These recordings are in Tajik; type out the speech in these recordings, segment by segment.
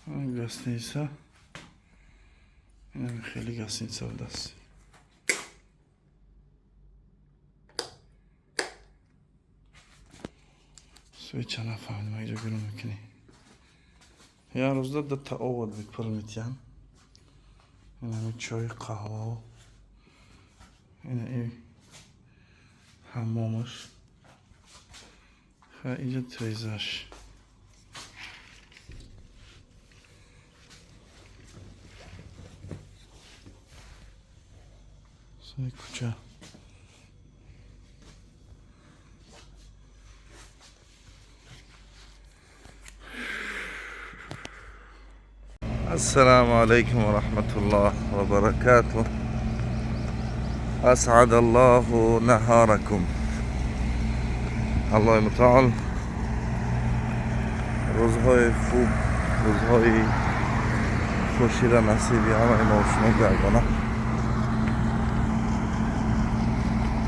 Гостиница. Хели гостиница у нас. Свеча нафahmdim اینجا گرو میکنی. یه روز داد تا آورد بکر میتیم. این همه چای قهوه. این حمامش. خیلی اینجا تریزش. سوی کوچه. السلام عليكم ورحمة الله وبركاته. أسعد الله نهاركم. الله متعال روزهای خوب، روزهای خوشی را نصیبی همه ما و شما گردانه.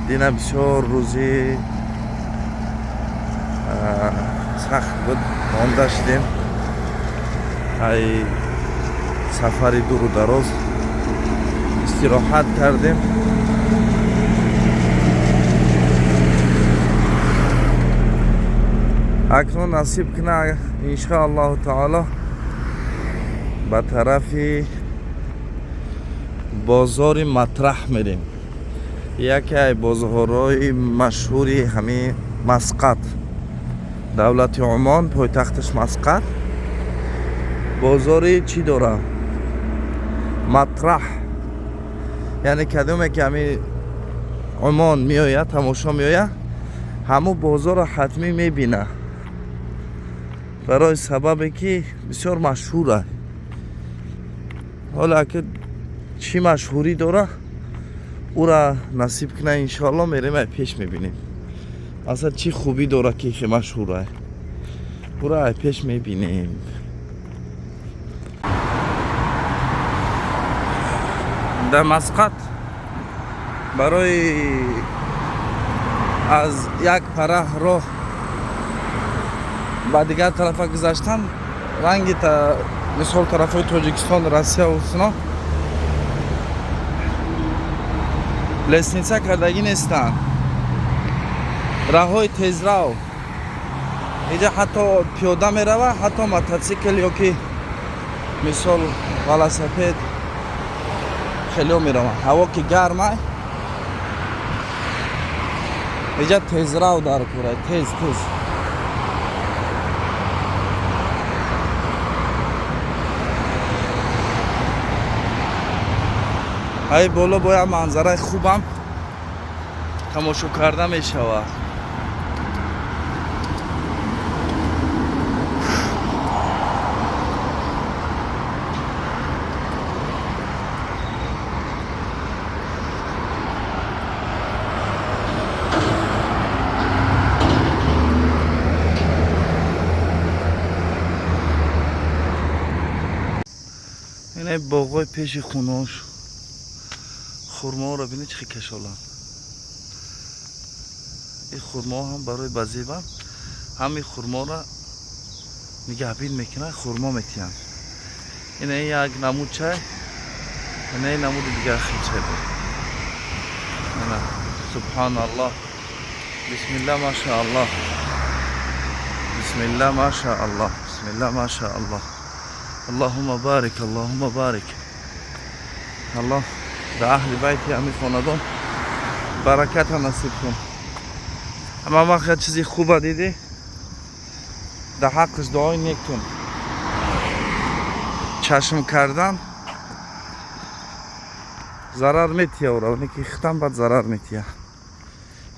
دینا بسیار روزی سخت بود، مانده شدیم. ای سفری دور و دراز استراحت کردیم. اکنون نصیب کنه انشاءالله تعالی به طرف بازار مطرح میریم. یکی از بازارهای مشهوری همین مسقط، دولت عمان پایتختش مسقط. بازاری چی داره؟ مطرح، یعنی کدومه که همین عمان میآید تماشا میآید همون بازار حتمی میبینه، برای سببی که بسیار مشهوره. حالا که چی مشهوری داره او را نصیب کنه انشاءالله میریم پیش میبینیم. اصلا چی خوبی داره که مشهوره او را پیش میبینیم. در مسقط برای از یک پره راه به دیگر طرف گذاشتن، رنگی مثال طرف های تاجیکستان، روسیه و سنا لسنیسه کردگی نیستن. راه های تیزرو اینجا حتی پیاده می روه، حتی موتورسیکل یا که مثال ولاسپد خیلی می روه. هوا که گرمه اینجا تیزرو داره کوره، تیز های بالا باید منظره خوبم تماشا کرده می شود. اینه باغای پیش خونهاش خورما را بینید چه کشالن. این خورما هم برای بزیبم همین خورما را نگهبین میکنه، خورما میتین. اینه یک نمود چای، اینه نمود دیگر خیلی چای بود. سبحان الله، بسم الله ما شاء الله، بسم الله ما شاء الله، بسم الله ما شاء الله. اللهم بارک، اللهم بارک. الله در اهل بیت همین خاندان برکت نصیب کن. اما وقت چیزی خوبه دیدی در حقش دعای نیک کن. چشم کردن ضرر میتیه و اونی که ختم بعد ضرر میتیه.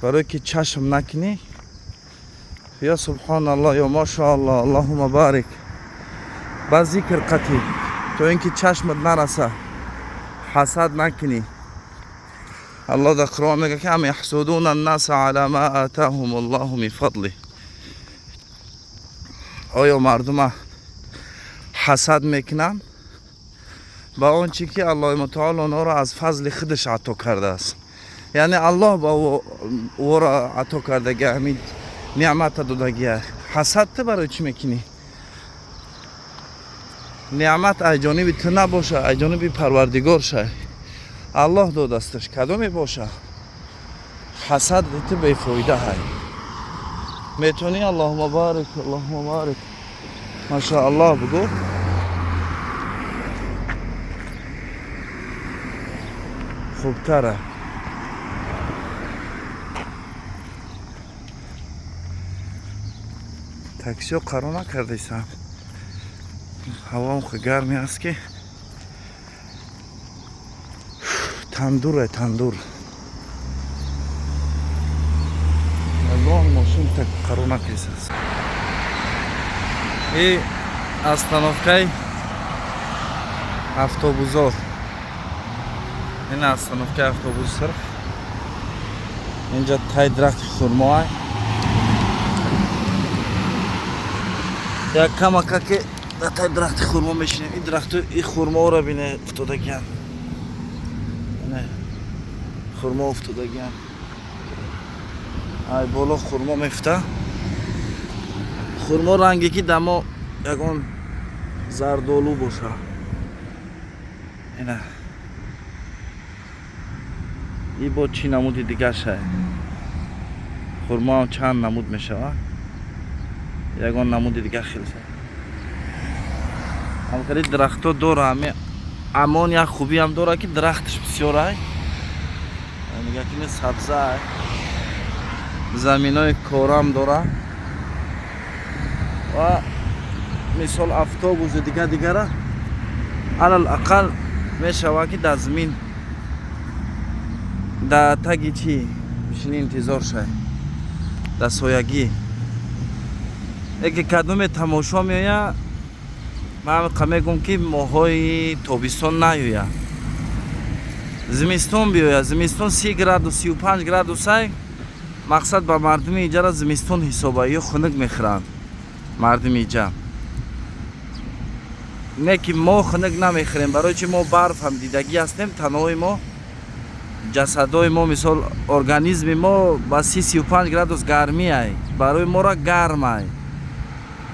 برای که چشم نکنی یا سبحان الله یا ماشاءالله اللهم بارک با ذکر قطعی تو اینکه چشمت نرسه حسد نکنی. الله در قرآن میگه که ام یحسدون الناس علی ما آتاهم الله من فضله. آیا مردم حسد میکنن با اون چی که الله متعال اونا را از فضل خودش عطا کرده است؟ یعنی الله با او را عطا کرده همین نعمت دادگی. حسد تو برای چی میکنی؟ неъмат аз ҷониби ту набоша, аз ҷониби парвардигор шай. аллоҳ додасташ кадоме боша? ҳасад ту бефоида ҳай. метонӣ аллоҳумма барик, аллоҳумма барик. машоаллоҳ бигӯ. хубтара. таксиё қарор накардисам. ҳавом хе гарми аст ки тандуре тандур. ягон мошин так қарор накардисаст. И остановкаи автобусо. ин остановкаи автобус сар. инҷа тай дарахти хурмоай. як камака ки дай дарахти хурмо мешинем. ин дарахту ин хурморо бине уфтодагиам. не хурмо уфтодагиам. ай боло хурмо мефта. хурмо ранге ки дамо ягон зардолу боша. ина и бо чӣ намуди дига шай. хурмоам чанд намуд мешавад. ягон намуди дига хелса. ҳамқари дарахто дора. амон як хубиам дора ки дарахташ бисёр ай. мега ки сабза ай. заминои корам дора. ва мисол автобуси дигара алал ақал мешавад ки дар замин дар таги чӣ бишини интизор шай. дар соягӣ яке кадоме тамошо меоя. ман мегӯм ки моҳҳои тобистон наёя. зимистон биёя. зимистон 30 градус 35 градус ай. мақсад ба мардуми иҷара зимистон ҳисоба ё хунук мехӯранд мардуми иҷа. не ки мо хунук намехӯрем, барои чи мо барф ҳам дидагӣ ҳастем. танои мо ҷасадои мо мисол организми мо ба 30-35 градус гармӣ ай. барои мора гарм ай.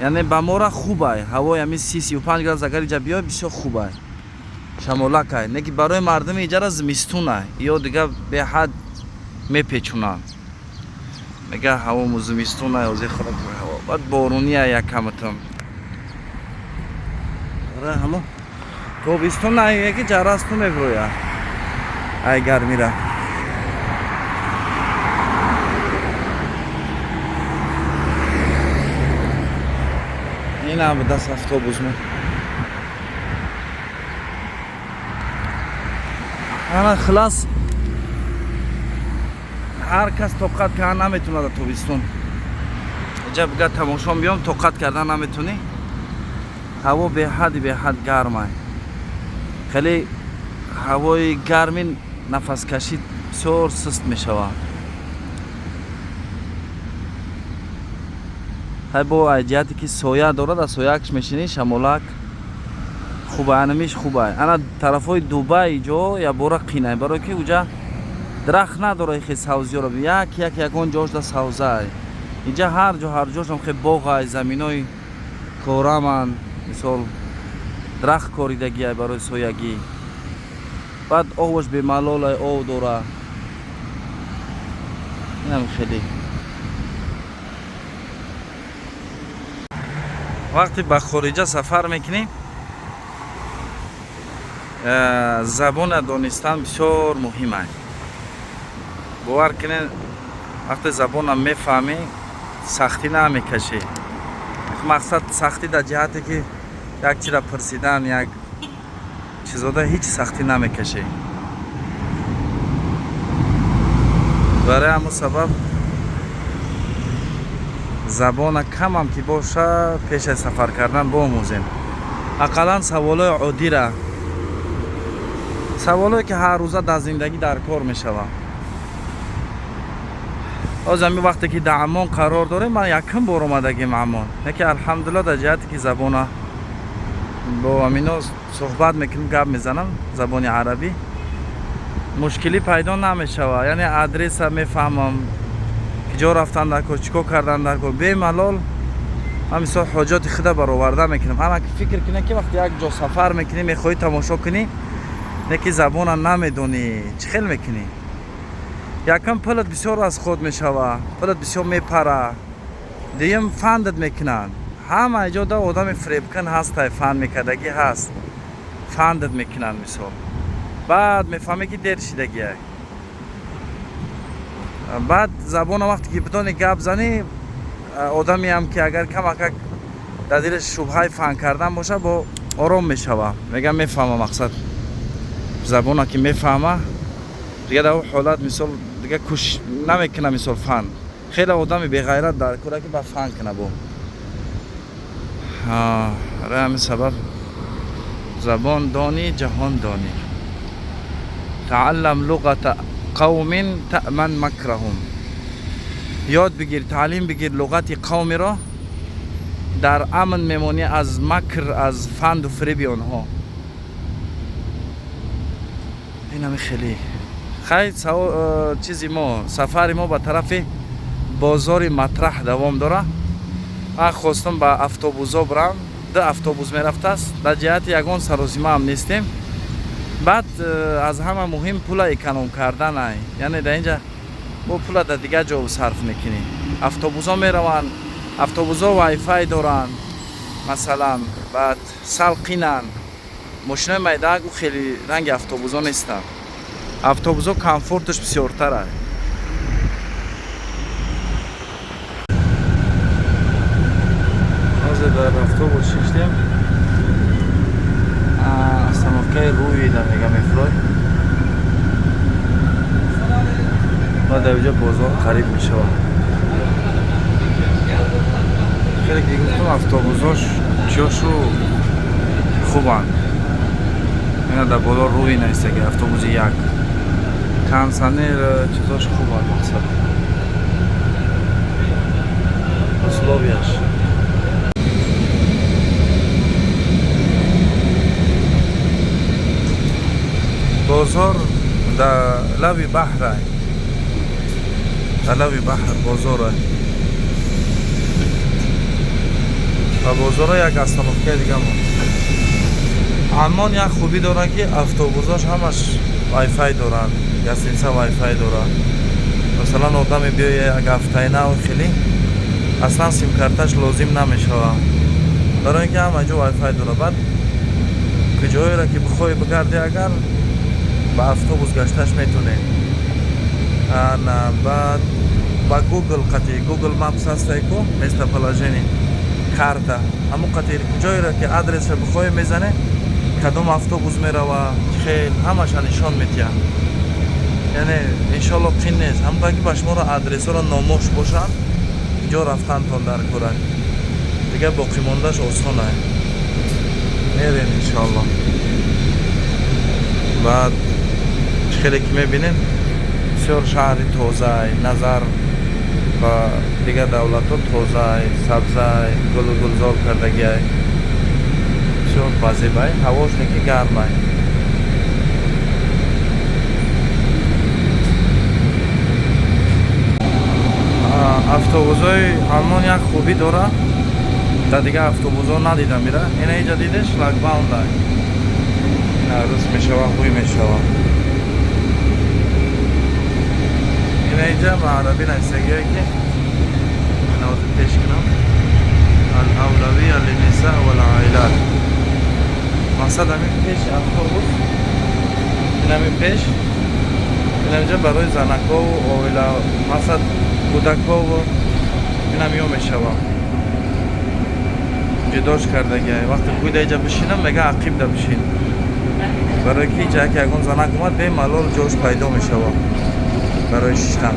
яъне ба мора хуб ай. ҳавои ҳами 30-35 градус агар иҷа биёй бисёр хуб ай. шамолак ай. не ки барои мардуми иҷара зимистун ай. ё дига беҳад мепечунанд. мега ҳаво зимистун ай. озе хӯрак ҳаво баъд боруни ай якаматон. ара ҳамо тобистон ай яки ҷарасту меброя. ай гармира. ин ам даст автобус мо. ана хилас ҳар кас тоқат кардан наметавонад дар тобистон. иҷа бига тамошом биём тоқат кардан наметавонӣ. ҳаво беҳад гарм ай. хеле ҳавои гарми нафаскашӣ бисёр суст мешавад. ҳай бо ҷиҳате ки соя дорад. аз соякш мешинӣ шамолак хуб ай. анамиш хуб ай. ана тарафҳои дубай ҷо ябора қин ай. барое ки уҷа дарахт надорад хе савзиёро. ягон ҷош да савза ай. иҷа ҳар ҷошам хе боғ ай. заминои кораманд. мисол дарахт коридагӣ ай барои соягӣ. баъд оваш бемалол ай. ов дора. инам хеле вақте ба хориҷа сафар мекунем забона донистан бисёр муҳим ай. бовар кунед вақте забона мефаҳмӣ сахтӣ намекашӣ. мақсад сахтӣ дар ҷиҳате ки як чиро пурсидан як чизода ҳеҷ сахтӣ намекашӣ. барои ҳамон сабаб забона камам ки боша пеш аз сафар кардан бомӯзем. ақаллан саволҳои оддира. саволҳое ки ҳаррӯза дар зиндагӣ дар кор мешавад. ҳозир вақте ки дар аммон қарор дорем. ман якум бор омадагим аммон. яке алҳамдулилла дар ҷиҳате ки забона бо амино суҳбат мекунем гап мезанам забони арабӣ. мушкилӣ пайдо намешавад. яъне адреса мефаҳмам. ҷо рафтан дар кор чӣ кор кардан дар кор бемалол ما مثال حاجات خدا برآورده میکنیم. اما فکر کنی که وقتی یک جا سفر میکنی میخوای تماشا کنی نکی زبان نمیدونی چه خیل میکنی. یکم پلت بسیار از خود میشوه، پلت بسیار میپره، دیم فندت میکنن. همه اینجا دا آدم فریبکن هست، فند میکردگی هست، فندت میکنن مثال. بعد میفهمی که دیر شدگیه. بعد زبان وقتی که بتونی گپ زنی آدمی هم که اگر کمک در دلش شبهه فهم کردن باشه با آرام میشوه، میگم میفهمه مقصد زبان که میفهمه دیگه در اون حالت مثال دیگه کش نمیکنه. مثال فهم خیلی آدمی بی غیرت داره که با فهم کنه با رای همین سبب زبان دانی جهان دانی. تعلم لغت قوم تأمن مکرهم. یاد بگیر، تعلیم بگیر لغت قومی را، در امن میمونی از مکر، از فند و فریب آنها. این همه خیلی چیزی ما سفر ما به طرف بازار مطرح دوام داره. من خواستم به اتوبوسا برم، 2 اتوبوس میرفته است، در جهت یگان سرازیمه هم نیستیم. بعد از همه مهم پول اکونوم کردن، یعنی در اینجا با پول در دیگه جا صرف میکنی. اتوبوسا میروند، اتوبوسا وای فای دارن مثلا، بعد سلقینن. ماشین میدهگ و خیلی رنگ اتوبوسا نیستن. اتوبوسا کامفورتش بسیارتره. از در اتوبوس شدیم، استانوفکای روی در میگم افراد. بعد در اینجا بازار قریب میشه. خیلی دیگه گفتم اتوبوساش چیاشو خوبن. اینا در بالا روی نیسته که اتوبوس یک کنسنه چیزاش خوبن. مقصد اسلوبیش بازار در لبی بحر، در لبی بحر بازار و بازار یک استانوفکه دیگه ما. اما یک خوبی داره که اتوبوساش همش وای فای دارن، گسینسا وای فای دارن. مثلا آدم بیایه یک هفته نه و خیلی اصلا سیم کارتش لازم نمیشه، برای اینکه همه جا وای فای داره. بعد کجایی را که بخوای بگردی اگر با اتوبوس گشتش میتونه. بعد با گوگل قطعی گوگل مپس هست ایکو میسته پلاژینی کارتا، همون قطعی کجایی را که آدرس بخوای میزنه کدوم اتوبوس میروه خیلی همش نشان میتیه. یعنی انشالله قین نیست. همون که باش ما را آدرس را ناموش باشن اینجا رفتن تان در کره دیگه باقی موندهش آسانه. میرین انشالله. بعد خیلی که میبینین بسیار شهری توزه، نظر و دیگه دولت ها توزه، سبزه، گل و گلزار کردگی بسیار بازیبه. هواش نکی گرمه. اتوبوسای آلمان یک خوبی داره، در دیگه اتوبوسا ندیدم میره. این اینجا دیده شلاگباوند روز میشوه خوی میشوه. این اینجا با عربی نستگیه که نوازی پیش کنم الاولویه للنساء والعائلات. مقصد همین پیش اتوبوس، این همین پیش این اینجا برای زنکا و اویلا مقصد کودکا و این همیو میشوه جداش کردگی. وقتی کوی اینجا بشینم میگه عقیب دا بشین، برای که اینجا که اگون زنک اومد به ملال جوش پیدا میشوه برای شیشتن.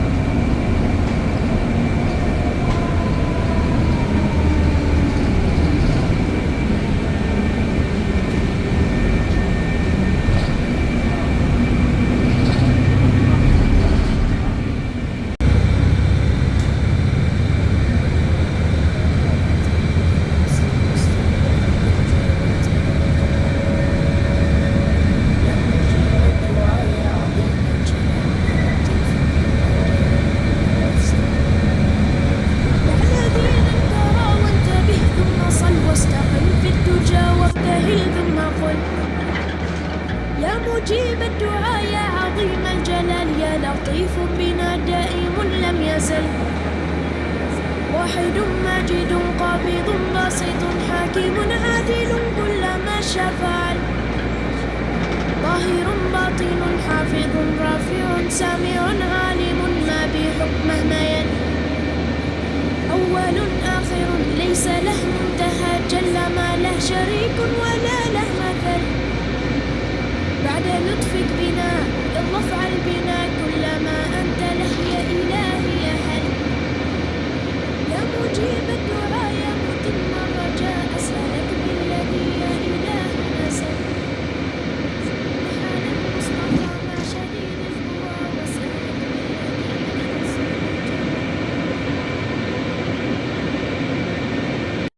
قل يا مجيب الدعاء يا عظيم الجلال يا لطيف بنا دائم لم يزل واحد ماجد قابض باسط حاكم عادل كل ما شاء فعل ظاهر باطن حافظ رافع سامع عالم ما بحكمه ميل أول آخر ليس له منتهى جل ما له شريك ولا له مثل بعد لطفك بنا يلا افعل بنا كل ما أنت له يا إلهي يا هل يا مجيب